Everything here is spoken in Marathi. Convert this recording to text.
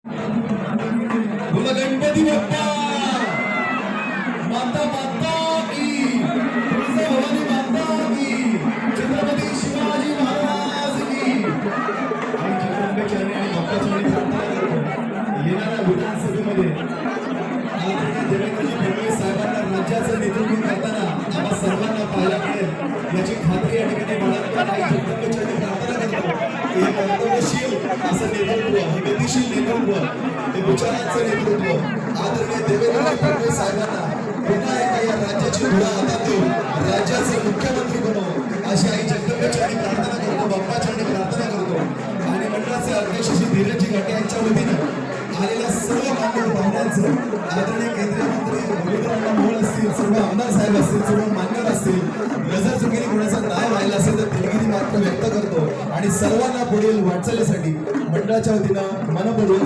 बोला गणपती बाप्पा माता माता की तुळजाभवानी माता की छत्रपती शिवाजी महाराज की आणि छत्रपती आणि बाप्पाची प्रार्थना करतो येणाऱ्या विधानसभेमध्ये आदरणीय देवेंद्रजी फडणवीस साहेबांना राज्याचं नेतृत्व करताना आम्हा सर्वांना पाहायला मिळेल याची खात्री या ठिकाणी बाळगतो आणि छत्रपतीची प्रार्थना करतो हे कर्तव्यशील असं नेतृत्व हे गतिशील नेतृत्व हे विचारांचं नेतृत्व आदरणीय देवेंद्र फडणवीस साहेबांना पुन्हा एकदा या राज्याची धुरा हातात देऊन राज्याचे मुख्यमंत्री बनव अशी आई जगदंबेच्या प्रार्थना करतो बाप्पाच्या प्रार्थना करतो आणि मंडळाचे अध्यक्ष श्री धीरजजी घाटे यांच्या वतीनं आलेल्या सर्व मान्य पाहुण्यांचं आदरणीय केंद्रीय मंत्री रवींद्रनाथ मोहोळ असतील सर्व आमदार साहेब असतील सर्व मान्यवर असतील नजर चुकीने कोणाचा न्याय व्हायला असेल तर दिलगिरी मात्र व्यक्त करतो आणि सर्वांना पुढील वाटचालीसाठी मंडळाच्या वतीनं मनपूर्वक